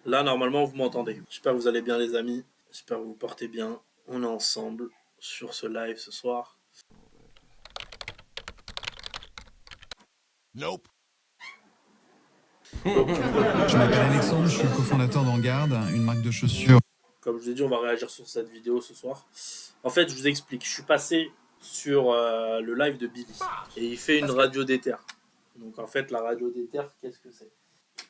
Là, normalement, vous m'entendez. J'espère que vous allez bien, les amis. J'espère que vous vous portez bien. On est ensemble sur ce live ce soir. Nope. Donc, Je m'appelle Alexandre, je suis le cofondateur d'Engarde, une marque de chaussures. comme je vous ai dit, on va réagir sur cette vidéo ce soir. En fait, je vous explique. Je suis passé sur le live de Billy. Et il fait une radio d'éther. Donc, en fait, la radio d'éther, qu'est-ce que c'est?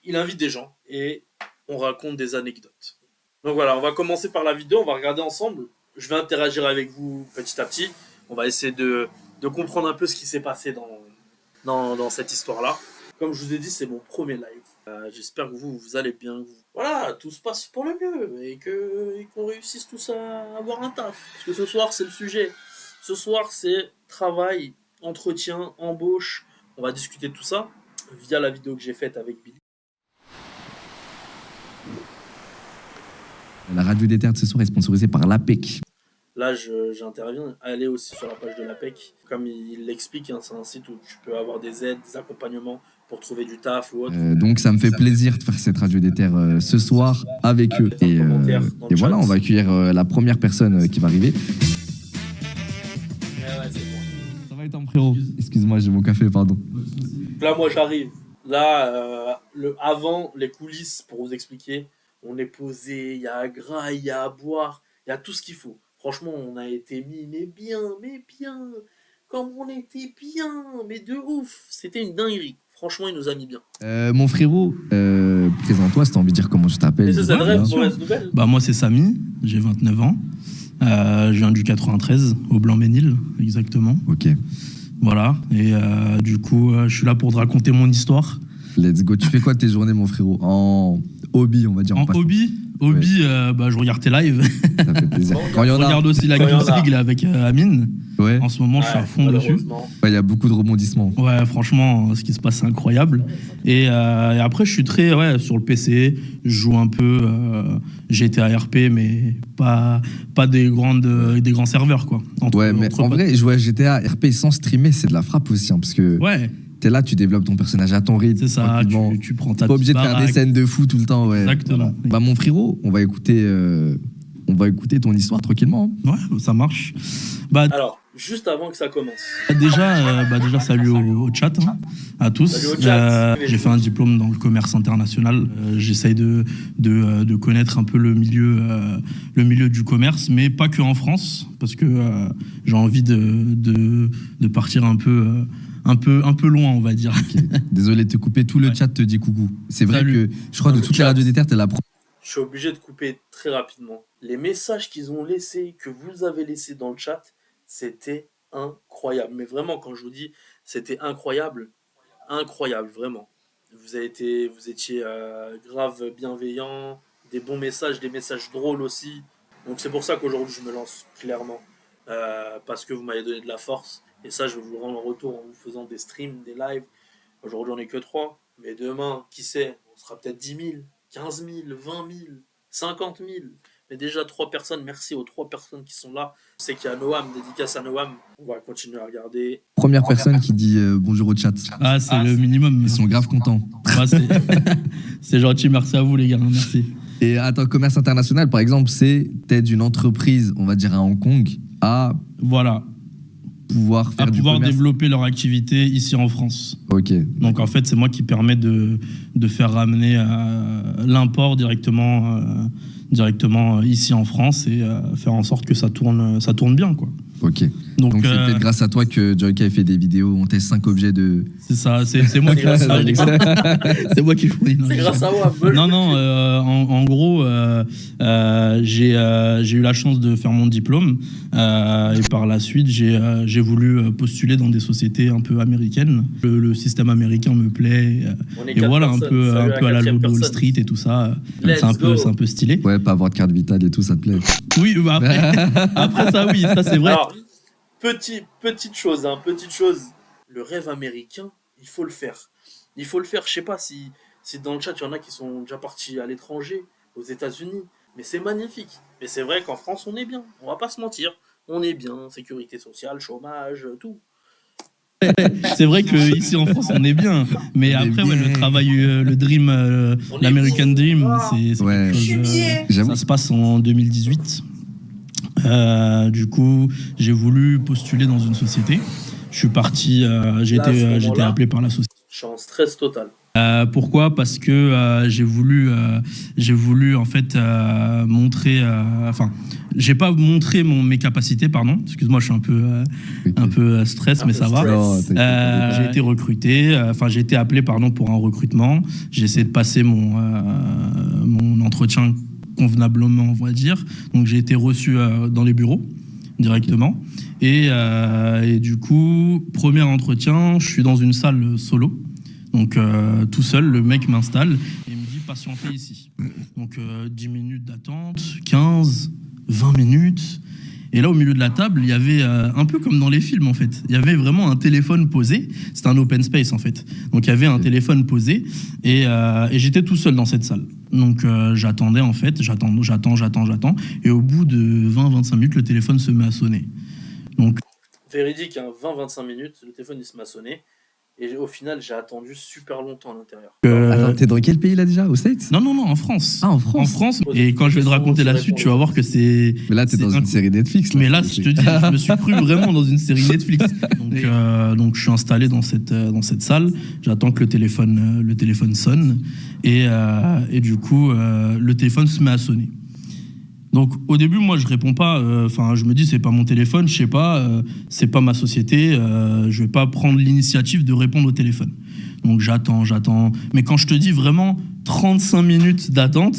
Il invite des gens et on raconte des anecdotes. Donc voilà, on va commencer par la vidéo, on va regarder ensemble. Je vais interagir avec vous petit à petit. On va essayer de comprendre un peu ce qui s'est passé dans cette histoire-là. Comme je vous ai dit, c'est mon premier live. J'espère que vous allez bien. Voilà, tout se passe pour le mieux et qu'on réussisse tous à avoir un taf. Parce que ce soir, c'est le sujet. Ce soir, c'est travail, entretien, embauche. On va discuter de tout ça via la vidéo que j'ai faite avec Billy. La radio des terres de ce soir est sponsorisée par l'APEC. Là, j'interviens. Allez aussi sur la page de l'APEC. Comme il l'explique, hein, c'est un site où tu peux avoir des aides, des accompagnements pour trouver du taf ou autre. Donc ça me fait plaisir de faire cette radio des terres ce soir avec eux. Et voilà, on va accueillir la première personne qui va arriver. Ouais, c'est bon. Ça va être un frérot. Excuse-moi, j'ai mon café, pardon. Là, moi, j'arrive. Là, avant, les coulisses, pour vous expliquer, on est posé, il y a à grailler, il y a à boire, il y a tout ce qu'il faut. Franchement, on a été mis, mais bien, comme on était bien, mais de ouf. C'était une dinguerie. Franchement, il nous a mis bien. Mon frérot, présente-toi si t'as envie de dire comment tu t'appelles. Et c'est bien une sûr. mauvaise nouvelle. Bah moi c'est Samy, j'ai 29 ans. Je viens du 93, au Blanc-Ménil, exactement. Ok, Voilà, et du coup je suis là pour te raconter mon histoire. let's go. Tu fais quoi de tes journées, mon frérot? En hobby, on va dire. En passe- hobby, bah, je regarde tes lives. Ça fait plaisir. Quand il y Je en a, regarde aussi la Quand il y en Kings a. League là, avec Amine. ouais, En ce moment je suis à fond dessus. Malheureusement. il y a beaucoup de rebondissements. Ouais, franchement, ce qui se passe, c'est incroyable. Et après, je suis très sur le PC. Je joue un peu. J'ai été à RP, mais pas des grands serveurs, quoi. Ouais, mais entre en potes. vrai, jouer à GTA RP sans streamer, c'est de la frappe aussi, hein, parce que Ouais, t'es là, tu développes ton personnage à ton rythme. c'est ça. tranquillement. Tu prends ta T'es pas obligé de petite faire des baraque. scènes de fou tout le temps, ouais. Exactement. Bah mon frérot, on va écouter ton histoire tranquillement. Ouais, ça marche. Bah, Alors, juste avant que ça commence. déjà salut au chat, hein, à tous. Salut au chat. J'ai fait un diplôme dans le commerce international. J'essaye de connaître un peu le milieu du commerce, mais pas que en France, parce que j'ai envie de partir un peu loin, on va dire. Désolé de te couper, tout le Ouais. chat te dit coucou. C'est vrai Salut. que je crois de Le toutes les chat. radios des terres, t'es la première. Je suis obligé de couper très rapidement. Les messages qu'ils ont laissés, que vous avez laissés dans le chat, c'était incroyable. Mais vraiment, quand je vous dis c'était incroyable, vraiment. Vous étiez grave bienveillants, des bons messages, des messages drôles aussi. Donc c'est pour ça qu'aujourd'hui je me lance clairement. Parce que vous m'avez donné de la force. Et ça, je vais vous le rendre en retour en vous faisant des streams, des lives. Aujourd'hui, on n'est que 3. Mais demain, qui sait, on sera peut-être 10 000, 15 000, 20 000, 50 000. Mais déjà, 3 personnes, merci aux 3 personnes qui sont là. Je sais qu'il y a Noam, dédicace à Noam. On va continuer à regarder. Première personne qui dit bonjour au chat. Ah, c'est le minimum. Ils sont grave contents. Ouais, c'est gentil, merci à vous les gars, merci. Et attends, commerce international, par exemple, c'est t'aides une entreprise, on va dire à Hong Kong, à Voilà, pouvoir faire à du pouvoir commerce. développer leur activité ici en France. Ok. Donc en fait, c'est moi qui permet de faire ramener l'import directement ici en France et faire en sorte que ça tourne bien, quoi. Ok. Donc c'est peut-être grâce à toi que Joyka a fait des vidéos, on teste 5 objets de. C'est ça, c'est moi qui grâce à fournis. C'est moi qui fournis. C'est grâce à moi. Non, en gros, j'ai eu la chance de faire mon diplôme et par la suite, j'ai voulu postuler dans des sociétés un peu américaines. Le système américain me plaît On est et 4 voilà, un personnes. peu Salut à la quatrième Wall personne. Street et tout ça. Let's C'est un go. peu stylé. Ouais, pas avoir de carte vitale et tout, ça te plaît. Oui, bah après ça, oui, ça c'est vrai. Alors, petite chose. Le rêve américain, il faut le faire. Je sais pas si dans le chat, il y en a qui sont déjà partis à l'étranger, aux États-Unis. Mais c'est magnifique. Mais c'est vrai qu'en France, on est bien. On va pas se mentir. On est bien. Sécurité sociale, chômage, tout. C'est vrai qu'ici en France, on est bien. Mais après, ouais, le travail, le dream, l'American Dream, c'est Ouais. quelque chose, J'avoue. ça se passe en 2018. Du coup, j'ai voulu postuler dans une société. Je suis parti, j'ai Là, à ce été moment-là, appelé par la société. Je suis en stress total. Pourquoi? Parce que j'ai voulu en fait montrer, enfin, j'ai pas montré mes capacités, pardon. Excuse-moi, je suis un peu stress, mais ça va. Non, t'inquiète. J'ai été recruté, enfin j'ai été appelé pardon pour un recrutement. J'ai essayé de passer mon entretien convenablement, on va dire. Donc j'ai été reçu dans les bureaux directement. Et du coup, premier entretien, je suis dans une salle solo. Donc tout seul, le mec m'installe et me dit patientez ici. Donc 10 minutes d'attente, 15, 20 minutes. Et là, au milieu de la table, il y avait un peu comme dans les films, en fait. Il y avait vraiment un téléphone posé. C'était un open space, en fait. Donc il y avait un téléphone posé et j'étais tout seul dans cette salle. Donc j'attendais, en fait. J'attends. Et au bout de 20-25 minutes, le téléphone se met à sonner. Donc Véridique, hein, 20-25 minutes, le téléphone il se m'a sonné. Et au final, j'ai attendu super longtemps à l'intérieur. Attends, t'es dans quel pays là déjà? Aux States? Non, en France. Ah, en France. En France. Et quand je vais te raconter la suite, tu vas voir que c'est... Mais là, t'es dans une série Netflix. Mais là, je te dis, je me suis cru vraiment dans une série Netflix. Donc je suis installé dans cette salle. J'attends que le téléphone sonne. Et du coup, le téléphone se met à sonner. Donc au début, moi, je réponds pas. Enfin, je me dis, c'est pas mon téléphone, je sais pas, c'est pas ma société. Je vais pas prendre l'initiative de répondre au téléphone. Donc j'attends. Mais quand je te dis vraiment 35 minutes d'attente,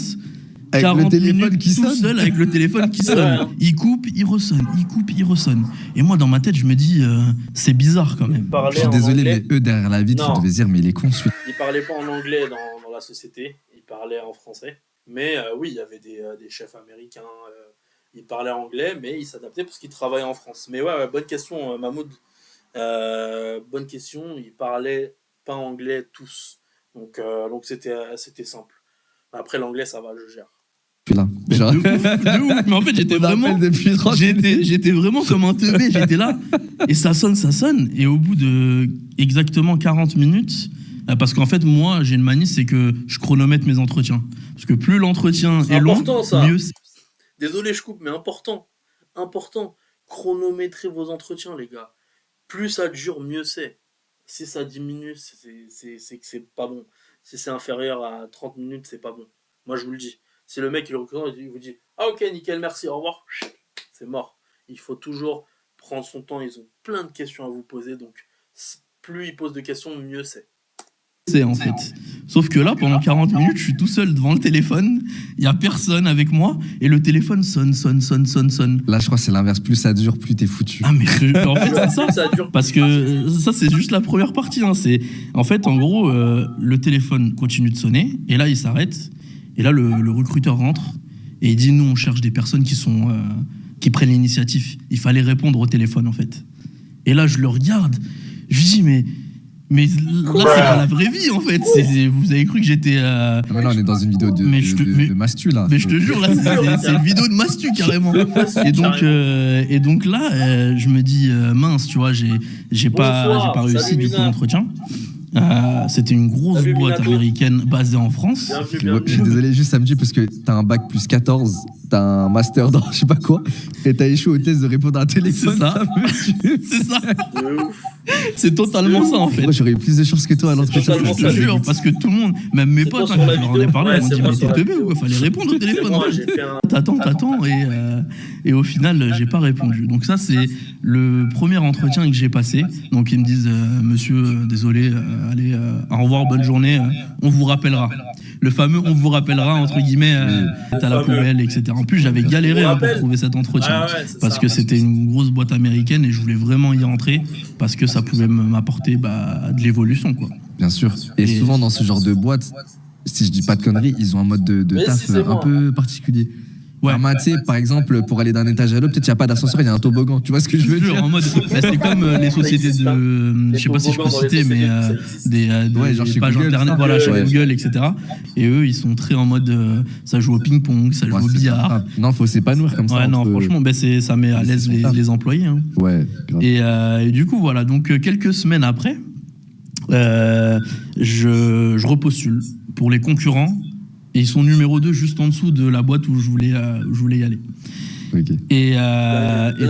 avec 40 le téléphone minutes qui tout sonne. seul avec le téléphone qui sonne. Il coupe, il ressonne. Il coupe, il ressonne. Et moi, dans ma tête, je me dis, c'est bizarre quand même. Je suis désolé, mais eux derrière la vitre, Non. ils devaient se dire, mais il est con celui. Il parlait pas en anglais dans la société, il parlait en français. Mais oui, il y avait des chefs américains, ils parlaient anglais, mais ils s'adaptaient parce qu'ils travaillaient en France. Mais ouais, bonne question, Mahmoud. Bonne question, ils parlaient pas anglais tous. Donc c'était simple. Après, l'anglais, ça va, je gère. Là. Mais Genre, de ouf. Mais en fait, j'étais on appelle vraiment... depuis 30 J'étais vraiment comme un teubé, j'étais là, et ça sonne, et au bout de exactement 40 minutes, parce qu'en fait, moi, j'ai une manie, c'est que je chronomètre mes entretiens. Parce que plus l'entretien C'est est long, important, ça. mieux c'est. Désolé, je coupe, mais important. Chronométrez vos entretiens, les gars. Plus ça dure, mieux c'est. Si ça diminue, c'est que c'est pas bon. Si c'est inférieur à 30 minutes, c'est pas bon. Moi, je vous le dis. Si le mec, il vous dit « Ah ok, nickel, merci, au revoir », c'est mort. Il faut toujours prendre son temps. Ils ont plein de questions à vous poser. Donc, plus ils posent de questions, mieux c'est. C'est en fait. Sauf que là, pendant 40 minutes, je suis tout seul devant le téléphone, il n'y a personne avec moi, et le téléphone sonne. Là, je crois que c'est l'inverse. Plus ça dure, plus t'es foutu. Ah, mais en fait, c'est ça. Ça dure. Parce que ça, c'est juste la première partie. Hein. En fait, en gros, le téléphone continue de sonner, et là, il s'arrête. Et là, le recruteur rentre, et il dit, nous, on cherche des personnes qui prennent l'initiative. Il fallait répondre au téléphone, en fait. Et là, je le regarde, je lui dis, mais là, c'est pas la vraie vie, en fait. Vous avez cru que j'étais... Ah, mais là, on est dans une vidéo de Mastu, là. Mais je te jure, là, c'est une vidéo de Mastu, carrément. Et donc là, je me dis, mince, tu vois, j'ai pas réussi, salut, du coup, Mina. l'entretien. C'était une grosse Salut, boîte Minato. américaine basée en France. Bienvenue. Je suis désolé, juste samedi, parce que t'as un bac plus 14, t'as un master dans je sais pas quoi, et t'as échoué au test de répondre à un téléphone. C'est ça. me tue. C'est ça. De ouf. C'est totalement ça, en fait. Moi, j'aurais eu plus de chances que toi à l'entretien. totalement Je te jure, parce que tout le monde, même mes C'est potes, toi sur la je leur en ai vidéo. parlé, Ouais, ils m'ont c'est dit, moi mais sur t'es la teubé ou quoi? Fallait répondre au C'est téléphone. moi, j'ai fait un... T'attends, et au final, j'ai pas répondu. Donc ça, c'est le premier entretien que j'ai passé. Donc ils me disent, monsieur, désolé, allez, au revoir, bonne journée, on vous rappellera. Le fameux on vous rappellera, entre guillemets, à la poubelle, etc. En plus, j'avais galéré pour trouver cet entretien. Ah ouais, c'est parce ça. que c'était une grosse boîte américaine et je voulais vraiment y rentrer parce que ça pouvait m'apporter de l'évolution, quoi. Bien sûr. Et souvent, dans ce genre de boîte, si je dis pas de conneries, ils ont un mode de Mais taf si, c'est un moi. peu particulier. Ouais. Ah, tu sais, par exemple, pour aller d'un étage à l'autre, peut-être il n'y a pas d'ascenseur, il y a un toboggan. Tu vois ce que je veux dire? En mode, c'est comme les sociétés existe, de, je sais pas si je peux citer, mais des Ouais, genre chez pages Google, internet, ça. voilà, chez Ouais. Google, etc. Et eux, ils sont très en mode, ça joue au ping-pong, ça joue Ouais, au c'est billard. pas grave. Non, faut s'épanouir comme ça. Ouais, non, entre- franchement, ça met à c'est l'aise son taf. les employés. Hein. Ouais, grave. Et du coup, voilà, donc quelques semaines après, je repostule pour les concurrents. Et ils sont numéro 2 juste en dessous de la boîte où je voulais y aller. Ok. Et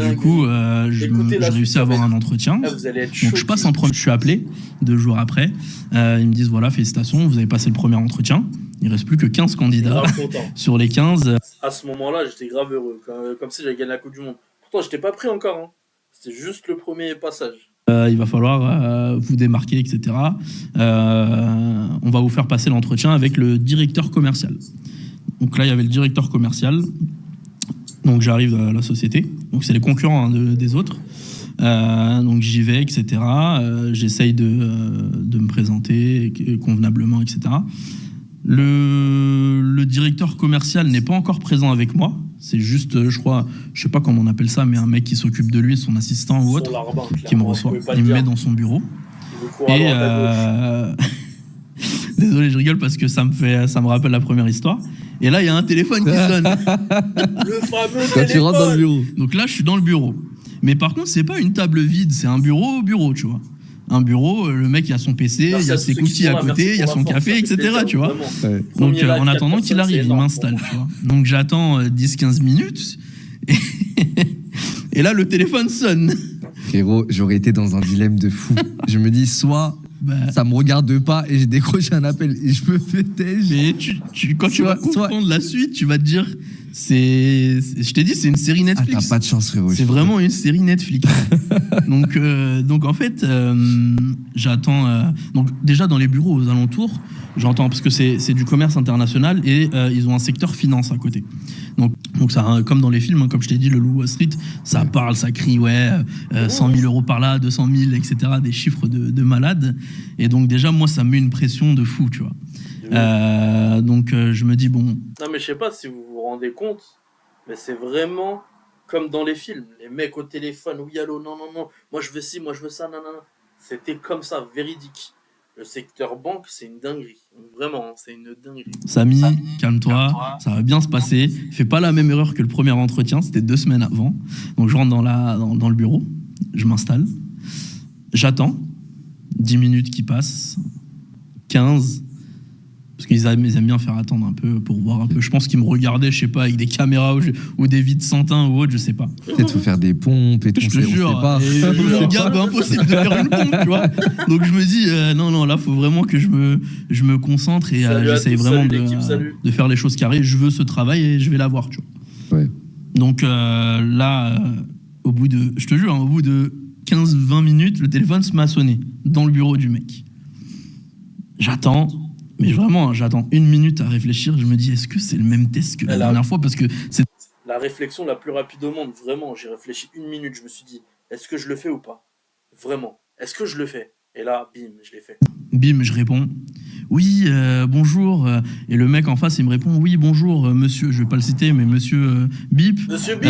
du coup, j'ai Écoutez, réussi à avoir un entretien. Ah, vous allez être Donc je passe en premier, je suis appelé 2 jours après. Ils me disent voilà, félicitations, vous avez passé le premier entretien. Il reste plus que 15 candidats. grave content. Sur les 15, À ce moment-là, j'étais grave heureux, comme si j'avais gagné la Coupe du Monde. Pourtant, j'étais pas prêt encore. Hein. C'était juste le premier passage. il va falloir vous démarquer, etc. On va vous faire passer l'entretien avec le directeur commercial. Donc là, il y avait le directeur commercial. Donc j'arrive à la société. Donc c'est les concurrents des autres. Donc j'y vais, etc. J'essaye de me présenter convenablement, etc. Le directeur commercial n'est pas encore présent avec moi. C'est juste, je crois, je sais pas comment on appelle ça, mais un mec qui s'occupe de lui, son assistant ou autre, Son larbin, qui me clairement, reçoit. je pouvais pas Il le me dire. met dans son bureau. Il veut courir Et à droite, à gauche. désolé, je rigole parce que ça me rappelle la première histoire. Et là, il y a un téléphone qui sonne. Le fameux Quand tu rentres dans le bureau. Donc là, je suis dans le bureau. Mais par contre, c'est pas une table vide, c'est un bureau, tu vois. Un bureau, le mec, il a son PC, Merci il y a à ses tous ceux qui cookies sont à là, côté, merci il y a pour son la force, café, ça fait etc. plaisir, Tu vois. vraiment. Ouais. Donc, Premier live, en 4 attendant qu'il personnes, arrive, c'est il énorme m'installe, pour tu vois. Donc, j'attends 10-15 minutes. Et, et là, le téléphone sonne. Frérot, j'aurais été dans un dilemme de fou. Je me dis, soit Bah, ça me regarde pas et j'ai décroché un appel et je me fais têche. mais quand tu vas comprendre la suite, tu vas te dire, je t'ai dit, c'est une série Ah, Netflix. t'as pas de chance, frérot. C'est vraiment une série Netflix. donc en fait, j'attends. Donc déjà dans les bureaux aux alentours, j'entends parce que c'est du commerce international et ils ont un secteur finance à côté. Donc ça, comme dans les films, hein, comme je t'ai dit, le Loup Wall Street, ça parle, ça crie, 100 000 euros par là, 200 000, etc. Des chiffres de malades. Et donc déjà moi, ça me met une pression de fou, tu vois. Donc je me dis bon. Non, mais je sais pas si vous vous rendez compte, mais c'est vraiment comme dans les films. Les mecs au téléphone, oui, allô, non, moi je veux ci, moi je veux ça, non. C'était comme ça, véridique. Le secteur banque, c'est une dinguerie. Vraiment, c'est une dinguerie. Samy, calme-toi, ça va bien se passer. Fais pas la même erreur que le premier entretien, c'était 2 semaines avant. Donc je rentre dans le bureau, je m'installe, j'attends, 10 minutes qui passent, 15, parce qu'ils aiment bien faire attendre un peu pour voir un peu. Je pense qu'ils me regardaient, je sais pas, avec des caméras ou des vides Santin ou autre, je sais pas. Peut-être faut faire des pompes et tout. Je te on sait jure, pas. et le gars, impossible de faire une pompe, tu vois. Donc je me dis, non, là, faut vraiment que je me concentre et Salut à j'essaye tous, vraiment salut l'équipe, salut. de faire les choses carrées. Je veux ce travail et je vais l'avoir, tu vois. Ouais. Donc là, au bout de 15-20 minutes, le téléphone se m'a sonné dans le bureau du mec. J'attends. Mais vraiment, j'attends 1 minute à réfléchir. Je me dis, est-ce que c'est le même test que la dernière fois? Parce que c'est La réflexion la plus rapide au monde, vraiment. J'ai réfléchi 1 minute, je me suis dit, est-ce que je le fais ou pas? Vraiment, est-ce que je le fais? Et là, bim, je l'ai fait. bim, je réponds. Oui, bonjour. Et le mec en face, il me répond, oui, bonjour, monsieur, je vais pas le citer, mais monsieur Bip. Monsieur Bip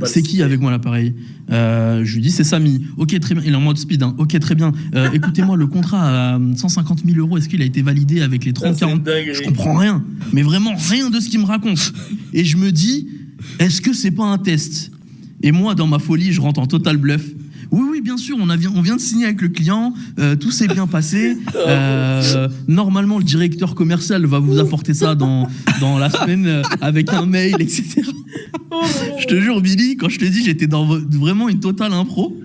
C'est qui avec moi l'appareil? Je lui dis, c'est Samy. Ok, très bien. Il est en mode speed. Hein. Ok, très bien. Écoutez-moi, le contrat à 150 000 euros, est-ce qu'il a été validé avec les 30-40? Je comprends rien. Mais vraiment rien de ce qu'il me raconte. Et je me dis, est-ce que c'est pas un test? Et moi, dans ma folie, je rentre en total bluff. Oui, bien sûr, on vient de signer avec le client, tout s'est bien passé. Normalement, le directeur commercial va vous apporter ça dans la semaine avec un mail, etc. Je te jure, Billy, quand je te dis, j'étais dans vraiment une totale impro.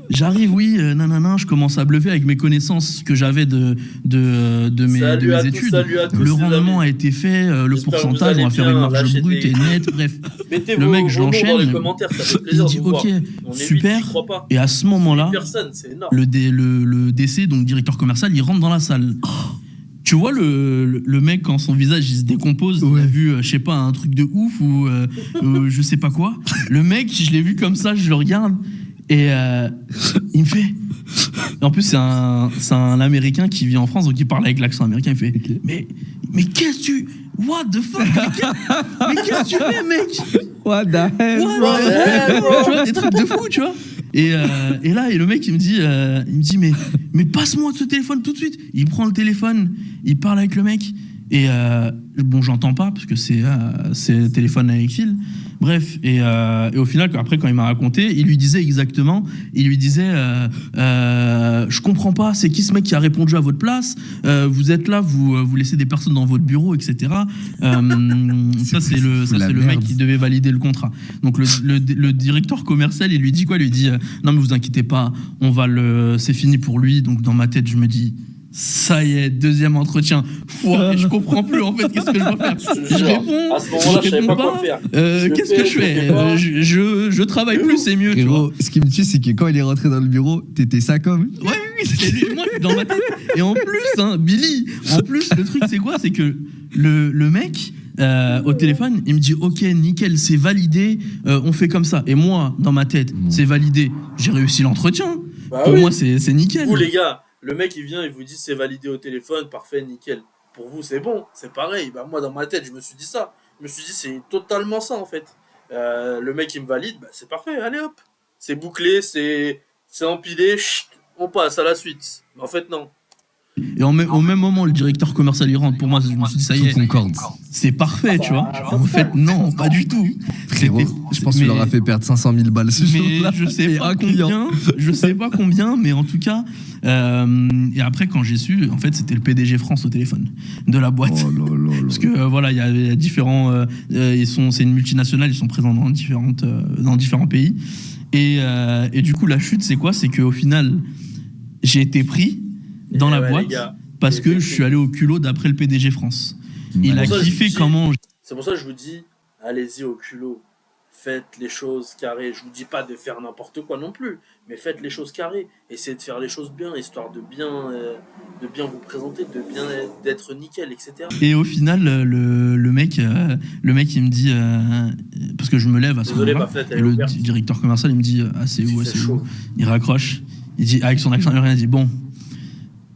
J'arrive, oui, nanana, je commence à bluffer avec mes connaissances que j'avais de mes études. Le rendement a été fait, le pourcentage, on va faire une marge brute et nette, bref. Mettez Le mec, je vos noms dans l'enchaîne. les commentaires, ça fait Il plaisir dit, de vous ok, voir. On est super. 8, j'y crois pas. Et à ce moment-là, Personne, c'est énorme. le DC, donc directeur commercial, il rentre dans la salle. Tu vois le mec quand son visage il se décompose, il a vu je sais pas un truc de ouf ou je sais pas quoi. Le mec, je l'ai vu comme ça, je le regarde et il me fait. En plus c'est un Américain qui vit en France donc il parle avec l'accent américain. Il fait mais qu'est-ce que tu what the fuck, mais qu'est-ce que tu fais, mec? What the hell? What the hell, bro? Tu vois, des trucs de fou, tu vois. Et là, le mec, il me dit, mais passe-moi ce téléphone tout de suite. Il prend le téléphone, il parle avec le mec. Et bon, j'entends pas parce que c'est téléphone avec fil. Bref, et au final, après, quand il m'a raconté, il lui disait, je comprends pas, c'est qui ce mec qui a répondu à votre place? Vous êtes là, vous laissez des personnes dans votre bureau, etc. Ça, c'est le mec qui devait valider le contrat. Donc, le directeur commercial, il lui dit quoi? Il lui dit, non, mais vous inquiétez pas, c'est fini pour lui. Donc, dans ma tête, je me dis, ça y est, deuxième entretien. Et je comprends plus en fait, qu'est-ce que je dois faire? Je réponds. À ce moment-là, je savais pas quoi faire. Qu'est-ce que je fais? Je travaille plus, c'est mieux. Tu vois. Ce qui me tue, c'est que quand il est rentré dans le bureau, t'étais ça comme. Oui, c'était lui, moi, dans ma tête. Et en plus, Billy, le truc, c'est quoi? C'est que le mec, au téléphone, il me dit, ok, nickel, c'est validé, on fait comme ça. Et moi, dans ma tête, c'est validé. J'ai réussi l'entretien. Bah Pour oui. moi, c'est nickel. Vous, les gars, le mec, il vient, il vous dit c'est validé au téléphone, parfait, nickel. Pour vous, c'est bon, c'est pareil. Bah, moi, dans ma tête, je me suis dit ça. Je me suis dit, c'est totalement ça, en fait. Le mec, il me valide, bah, c'est parfait, allez hop. C'est bouclé, c'est empilé, chut, on passe à la suite. Mais en fait, non. Et au même moment, le directeur commercial il rentre. Pour moi, je me suis dit, ça y est, concorde. c'est parfait, tu vois. En fait, non, pas du tout. Frérot, je pense que tu leur as fait perdre 500 000 balles ce jour-là. Je sais pas combien, mais en tout cas. Et après, quand j'ai su, en fait, c'était le PDG France au téléphone de la boîte. Oh là là là. Parce que voilà, il y a différents. C'est une multinationale, ils sont présents dans différents pays. Et du coup, la chute, c'est quoi? C'est qu'au final, j'ai été pris dans la boîte parce que je suis allé au culot d'après le PDG France. Il a kiffé comment. C'est pour ça que je vous dis, allez-y au culot. Faites les choses carrées. Je vous dis pas de faire n'importe quoi non plus, mais faites les choses carrées. Essayez de faire les choses bien, histoire de bien vous présenter, d'être nickel, etc. Et au final, le mec, il me dit, parce que je me lève à ce moment-là, et le directeur commercial, il me dit, c'est où? Il raccroche. Il dit, avec son accent américain, il dit, bon,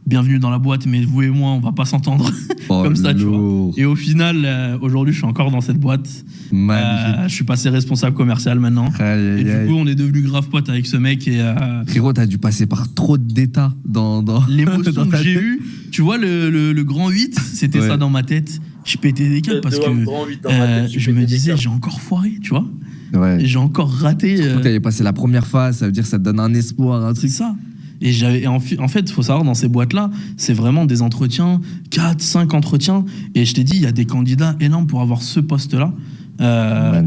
bienvenue dans la boîte, mais vous et moi, on va pas s'entendre. Comme ça, tu vois. Et au final, aujourd'hui, je suis encore dans cette boîte. Je suis passé responsable commercial maintenant. Et du coup, on est devenu grave potes avec ce mec. Frérot, t'as dû passer par trop d'états dans l'émotion que j'ai eue. Tu vois, le grand 8, c'était ça dans ma tête. Je pétais des câbles parce que je me disais, j'ai encore foiré, tu vois. Ouais. J'ai encore raté. Surtout que t'avais passé la première phase, ça veut dire que ça te donne un espoir, un truc. C'est ça. Et en fait, il faut savoir, dans ces boîtes-là, c'est vraiment des entretiens, 4, 5 entretiens. Et je t'ai dit, il y a des candidats énormes pour avoir ce poste-là.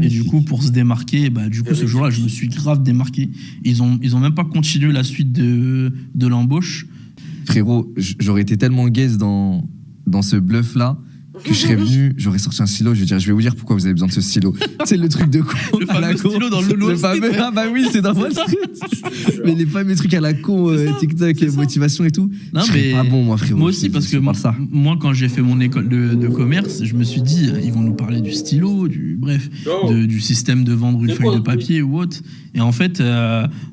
Et du coup, pour se démarquer, ce jour-là, je me suis grave démarqué. Ils ont même pas continué la suite de l'embauche. Frérot, j'aurais été tellement gaze dans ce bluff-là que je serais venu, j'aurais sorti un stylo, je vais vous dire pourquoi vous avez besoin de ce stylo. C'est le truc de con. Le fameux stylo dans le fameux, ah bah oui, c'est dans Wall Street. Mais les fameux trucs à la con, TikTok, motivation et tout. Non, je serais pas bon, moi, frérot. Moi aussi, parce que moi, quand j'ai fait mon école de commerce, je me suis dit, ils vont nous parler du stylo, du système de vendre une feuille de papier ou autre. Et en fait,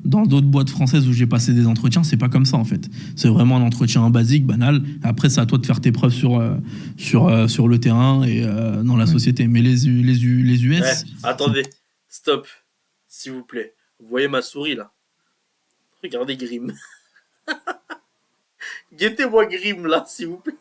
dans d'autres boîtes françaises où j'ai passé des entretiens, c'est pas comme ça, en fait. C'est vraiment un entretien basique, banal. Après, c'est à toi de faire tes preuves sur le terrain et dans la société. Mais les US... Ouais, attendez, stop, s'il vous plaît. Vous voyez ma souris, là? Regardez Grimm. Guettez-moi Grimm, là, s'il vous plaît.